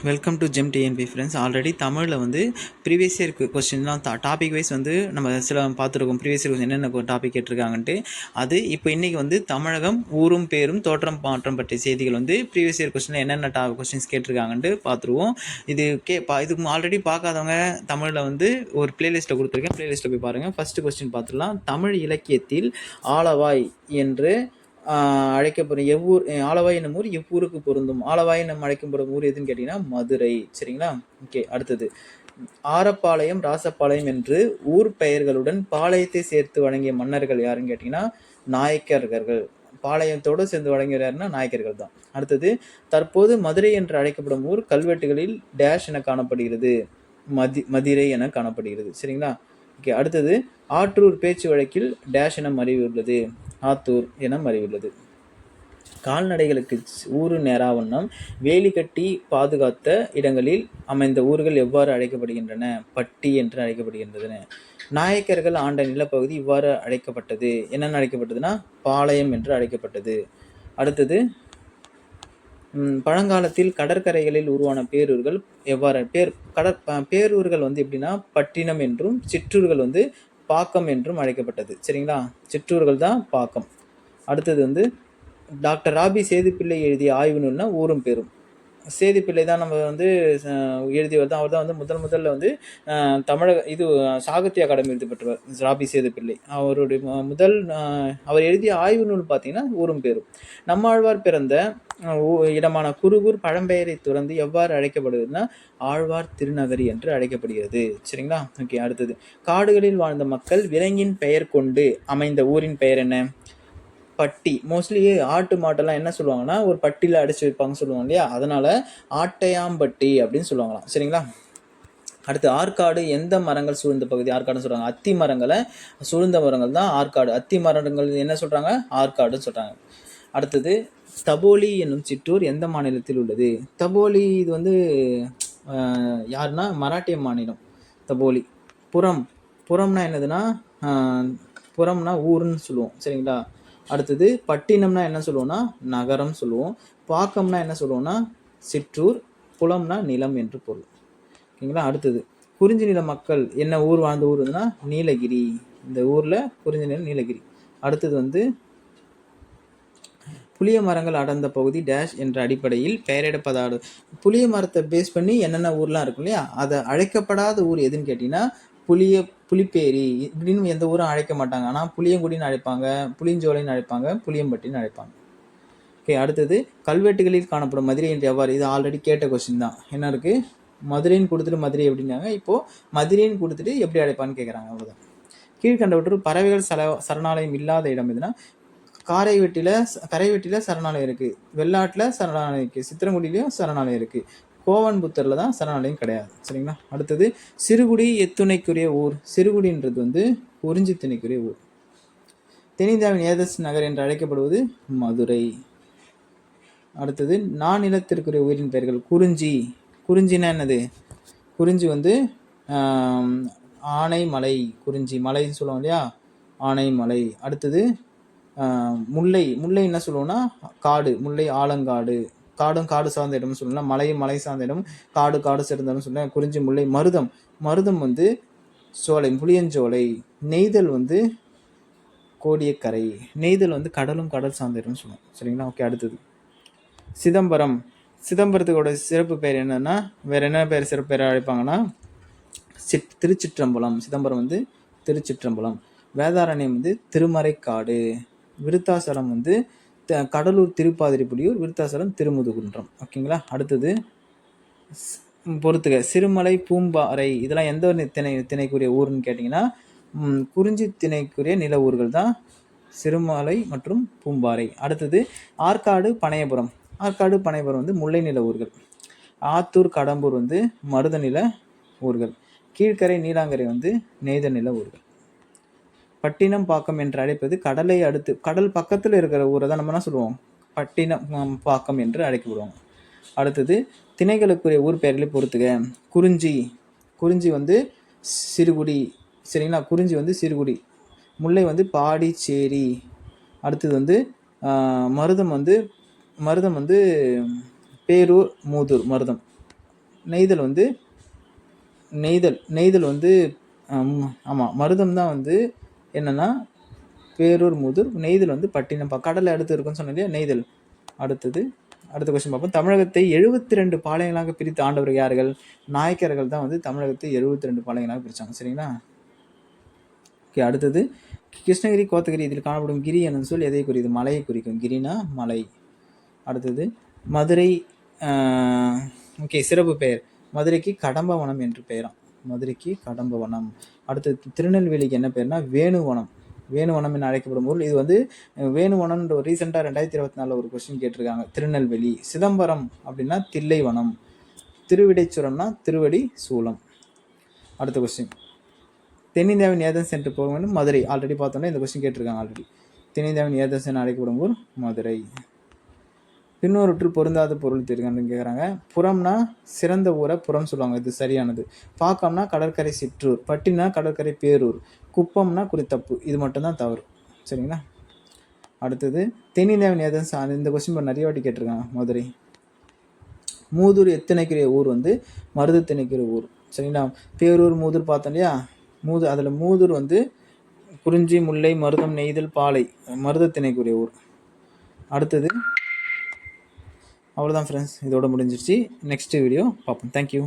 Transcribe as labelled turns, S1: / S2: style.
S1: Welcome to GeM DNB friends. Already தமிழில் வந்து previous year கொஸ்டின்லாம் topic wise வந்து நம்ம சில பார்த்துருக்கோம். ப்ரீவியஸ் இயர் என்னென்ன டாபிக் கேட்டிருக்காங்கன்ட்டு. அது இப்போ இன்றைக்கி வந்து தமிழகம் ஊரும் பேரும் தோற்றம் மாற்றம் பற்றிய செய்திகள் வந்து ப்ரீவியஸ் இயர் கொஸ்டினில் என்னென்ன கொஸ்டின்ஸ் கேட்டிருக்காங்கன்ட்டு பார்த்துருவோம். இதுக்கு ஆல்ரெடி பார்க்காதவங்க தமிழில் வந்து ஒரு பிளேலிஸ்ட்டில் கொடுத்துருக்கேன். பிளேலிஸ்ட்டில் போய் பாருங்கள். ஃபஸ்ட்டு கொஸ்டின் பார்த்துடலாம். தமிழ் இலக்கியத்தில் ஆலவாய் என்று அழைக்கப்படும் எவ்வூர், ஆலவாய் என்னும் ஊர் எவ்வூருக்கு பொருந்தும்? ஆலவாய் நம்ம அழைக்கப்படும் ஊர் எதுன்னு கேட்டிங்கன்னா மதுரை. சரிங்களா? ஓகே. அடுத்தது, ஆரப்பாளையம் ராசப்பாளையம் என்று ஊர் பெயர்களுடன் பாளையத்தை சேர்த்து வழங்கிய மன்னர்கள் யாருன்னு கேட்டிங்கன்னா நாயக்கர்கள். பாளையத்தோடு சேர்ந்து வழங்கியவர் யாருன்னா நாயக்கர்கள் தான். அடுத்தது, தற்போது மதுரை என்று அழைக்கப்படும் ஊர் கல்வெட்டுகளில் டேஷ் என காணப்படுகிறது. மதிரை என காணப்படுகிறது. சரிங்களா? ஓகே. அடுத்தது, ஆற்றூர் பேச்சு வழக்கில் டேஷ் என மறைவுள்ளது. ஆத்தூர் என மறைவுள்ளது. கால்நடைகளுக்கு ஊறு நேராவண்ணம் வேலி கட்டி பாதுகாத்த இடங்களில் அமைந்த ஊர்கள் எவ்வாறு அழைக்கப்படுகின்றன? பட்டி என்று அழைக்கப்படுகின்றன. நாயக்கர்கள் ஆண்ட நிலப்பகுதி இவ்வாறு அழைக்கப்பட்டது. என்னென்ன அழைக்கப்பட்டதுன்னா பாளையம் என்று அழைக்கப்பட்டது. அடுத்தது, பழங்காலத்தில் கடற்கரைகளில் உருவான பேரூர்கள் எவ்வாறு பேரூர்கள் வந்து எப்படின்னா பட்டினம் என்றும் சிற்றூர்கள் வந்து பாக்கம் என்றும் அழைக்கப்பட்டது. சரிங்களா? சிற்றூர்கள் தான் பாக்கம். அடுத்தது வந்து, டாக்டர் ராபி சேதுப்பிள்ளை எழுதிய ஆய்வு நூல்னா ஊரும் பேரும். சேதுப்பிள்ளை தான் நம்ம வந்து எழுதியவர் தான். அவர் தான் வந்து முதல்ல வந்து தமிழக சாகித்ய அகாடமி விருது பெற்றவர் ராபி சேதுப்பிள்ளை. அவருடைய அவர் எழுதிய ஆய்வு நூல் பார்த்தீங்கன்னா ஊரும் பேரும். நம்மாழ்வார் பிறந்த இடமான குருகூர் பழம்பெயரை துறந்து எவ்வாறு அழைக்கப்படுதுன்னா ஆழ்வார் திருநகரி என்று அழைக்கப்படுகிறது. சரிங்களா? ஓகே. அடுத்தது, காடுகளில் வாழ்ந்த மக்கள் விலங்கின் பெயர் கொண்டு அமைந்த ஊரின் பெயர் என்ன? பட்டி. மோஸ்ட்லி ஆட்டு மாட்டெல்லாம் என்ன சொல்லுவாங்கன்னா ஒரு பட்டியில் அடிச்சு வைப்பாங்க சொல்லுவாங்க இல்லையா? அதனால ஆட்டையாம்பட்டி அப்படின்னு சொல்லுவாங்களாம். சரிங்களா? அடுத்து, ஆற்காடு எந்த மரங்கள் சூழ்ந்த பகுதி? ஆற்காடுன்னு சொல்றாங்க. அத்தி மரங்களை சூழ்ந்த மரங்கள் தான் ஆற்காடு. அத்தி மரங்கள் என்ன சொல்றாங்க? ஆற்காடுன்னு சொல்றாங்க. அடுத்தது, தபோலி என்னும் சிற்றூர் எந்த மாநிலத்தில் உள்ளது? தபோலி இது வந்து யாருன்னா மராட்டிய மாநிலம் தபோலி. புறம்னா என்னதுன்னா புறம்னா ஊருன்னு சொல்லுவோம். சரிங்களா? அடுத்தது, பட்டினம்னா என்ன சொல்லுவோம்னா நகரம் சொல்லுவோம். பாக்கம்னா என்ன சொல்லுவோம்னா சிற்றூர். புலம்னா நிலம் என்று பொருள். ஓகேங்களா? அடுத்தது, குறிஞ்சி நில மக்கள் என்ன ஊர் வாழ்ந்த ஊருன்னா நீலகிரி. இந்த ஊர்ல குறிஞ்சி நிலம் நீலகிரி. அடுத்தது வந்து, புளிய மரங்கள் அடர்ந்த பகுதி டேஷ் என்ற அடிப்படையில் பெயரிடப்படாத. புளிய மரத்தை பேஸ் பண்ணி என்னென்ன ஊர்லாம் இருக்கும் இல்லையா? அதை அழைக்கப்படாத ஊர் எதுன்னு கேட்டீங்கன்னா புலிப்பேரி இப்படின்னு எந்த ஊரும் அழைக்க மாட்டாங்க. ஆனால் புளியங்குடின்னு அழைப்பாங்க, புளியஞ்சோலைன்னு அழைப்பாங்க, புளியம்பட்டின்னு அழைப்பாங்க. ஓகே. அடுத்தது, கல்வெட்டுகளில் காணப்படும் மதுரை என்று எவ்வாறு? இது ஆல்ரெடி கேட்ட கொஸ்டின் தான். என்ன இருக்கு? மதுரைன்னு கொடுத்துட்டு மதுரை எப்படின்னாங்க, இப்போ மதுரைன்னு கொடுத்துட்டு எப்படி அழைப்பான்னு கேட்குறாங்க. அவ்வளோதான். கீழ்கண்டவற்றுள் பறவைகள் சரணாலயம் இல்லாத இடம் எதுனா கரைவெட்டில சரணாலயம் இருக்கு, வெள்ளாட்டுல சரணாலயம் இருக்கு, சித்திரங்குடியிலையும் சரணாலயம் இருக்கு, கோவன்புத்தூர்ல தான் சரணாலயம் கிடையாது. சரிங்களா? அடுத்தது, சிறுகுடி எத்துணைக்குரிய ஊர்? சிறுகுடின்றது வந்து குறிஞ்சி திணைக்குரிய ஊர். தென்னிந்தியாவின் ஏதஸ் நகர் என்று அழைக்கப்படுவது மதுரை. அடுத்தது, நானிலத்திற்குரிய ஊரின் பெயர்கள். குறிஞ்சினா என்னது? குறிஞ்சி வந்து ஆனைமலை. குறிஞ்சி மலைன்னு சொல்லுவோம் இல்லையா? ஆனைமலை. அடுத்தது, முல்லை என்ன சொல்லுவோம்னா காடு. முல்லை ஆலங்காடு. காடு சார்ந்த இடம்னு சொல்லலாம். மலையும் மலை சார்ந்த இடம். காடு சேர்ந்த இடம் சொல்லலாம். குறிஞ்சி, முல்லை. மருதம் வந்து சோலை, புளியஞ்சோலை. நெய்தல் வந்து கோடியக்கரை. நெய்தல் வந்து கடல் சார்ந்த இடம்னு சொல்லுவோம். சரிங்களா? ஓகே. அடுத்தது, சிதம்பரத்துக்கோட சிறப்பு பெயர் என்னன்னா வேற என்ன சிறப்பு பெயர் அழைப்பாங்கன்னா திருச்சிற்றம்பலம். சிதம்பரம் வந்து திருச்சிற்றம்பலம். வேதாரண்யம் வந்து திருமறைக்காடு. விருத்தாசலம் வந்து கடலூர் திருப்பாதிரிப்புலியூர். விருத்தாசலம் திருமுதுகுன்றம். ஓகேங்களா? அடுத்தது, பொறுத்துக, சிறுமலை பூம்பாறை இதெல்லாம் எந்த ஒரு திணைக்குரிய ஊர்னு கேட்டிங்கன்னா குறிஞ்சி திணைக்குரிய நில ஊர்கள் தான் சிறுமலை மற்றும் பூம்பாறை. அடுத்தது, ஆற்காடு பனையபுரம். வந்து முல்லை நில ஊர்கள். ஆத்தூர் கடம்பூர் வந்து மருத நில ஊர்கள். கீழ்கரை நீலாங்கரை வந்து நெய்த நில ஊர்கள். பட்டினம் பாக்கம் என்று அழைப்பது கடலை அடுத்து கடல் பக்கத்தில் இருக்கிற ஊரை தான் நம்ம என்ன சொல்லுவோம்? பட்டினம் பாக்கம் என்று அழைக்கப்படுவாங்க. அடுத்தது, திணைகளுக்குரிய ஊர் பெயர்களை பொறுத்துக. குறிஞ்சி வந்து சிறுகுடி. சரிங்களா? குறிஞ்சி வந்து சிறுகுடி. முல்லை வந்து பாடிச்சேரி. அடுத்தது வந்து மருதம் வந்து பேரூர் மூதூர் மருதம். நெய்தல் வந்து நெய்தல் வந்து ஆமாம், மருதம் தான் வந்து என்னென்னா பேரூர், மூதூர். நெய்தல் வந்து பட்டினம். கடலை அடுத்து இருக்குன்னு சொன்னேன் இல்லையா, நெய்தல். அடுத்த கொஸ்டின் பார்ப்போம். தமிழகத்தை 72 பாளையங்களாக பிரித்து ஆண்டவர் யார்கள்? நாயக்கர்கள் தான் வந்து தமிழகத்தை 72 பாளையங்களாக பிரித்தாங்க. சரிங்களா? ஓகே. அடுத்தது கிருஷ்ணகிரி, கோத்தகிரி இதில் காணப்படும் கிரி என்னும் சொல் எதை குறிக்கும்? மலையை குறிக்கும். கிரினா மலை. அடுத்தது மதுரை. ஓகே, சிறப்பு பெயர். மதுரைக்கு கடம்பவனம் என்று பெயராம். மதுரைக்கு கடம்பவனம். அடுத்தது திருநெல்வேலிக்கு என்ன பெயர்னா வேணுவனம். வேணுவனம் என அழைக்கப்படும் ஊர். இது வந்து வேணுவனம்ன்ற ஒரு ரீசெண்டாக 2024 ஒரு கொஸ்டின் கேட்டிருக்காங்க. திருநெல்வேலி. சிதம்பரம் அப்படின்னா தில்லைவனம். திருவிடைச்சுரம்னா திருவடி சூலம். அடுத்த கொஸ்டின், தென்னிந்தியாவின் ஏதன்ஸ் என்று போக வேண்டும். மதுரை. ஆல்ரெடி பார்த்தோன்னா இந்த கொஸ்டின் கேட்டிருக்காங்க ஆல்ரெடி. தென்னிந்தியாவின் ஏதன்ஸ் என அழைக்கப்படும் ஊர் மதுரை. பின்னொருற்று பொருந்தாத பொருள் தெரியுங்கன்னு கேட்குறாங்க. புறம்னா சிறந்த ஊரை புறம் சொல்லுவாங்க, இது சரியானது. பாக்கம்னா கடற்கரை சிற்றூர். பட்டினா கடற்கரை பேரூர். குப்பம்னா குறித்தப்பு. இது மட்டும்தான் தவறு. சரிங்களா? அடுத்தது தென்னிந்தியாவின் ஏதன்ஸ். இந்த கொஸ்டின் நிறைய வாட்டி கேட்டிருக்காங்க. மதுரை. மூதூர் எத்தனைக்குரிய ஊர் வந்து மருதத்திணைக்குரிய ஊர். சரிங்களா? பேரூர், மூதூர் பார்த்தோம் இல்லையா? அதில் மூதூர் வந்து குறிஞ்சி, முல்லை, மருதம், நெய்தல், பாலை, மருதத்திணைக்குரிய ஊர். அடுத்தது அவ்வளோதான் ஃப்ரெண்ட்ஸ், இதோட முடிஞ்சிருச்சு. நெக்ஸ்ட் வீடியோ பார்ப்போம். தேங்க்யூ.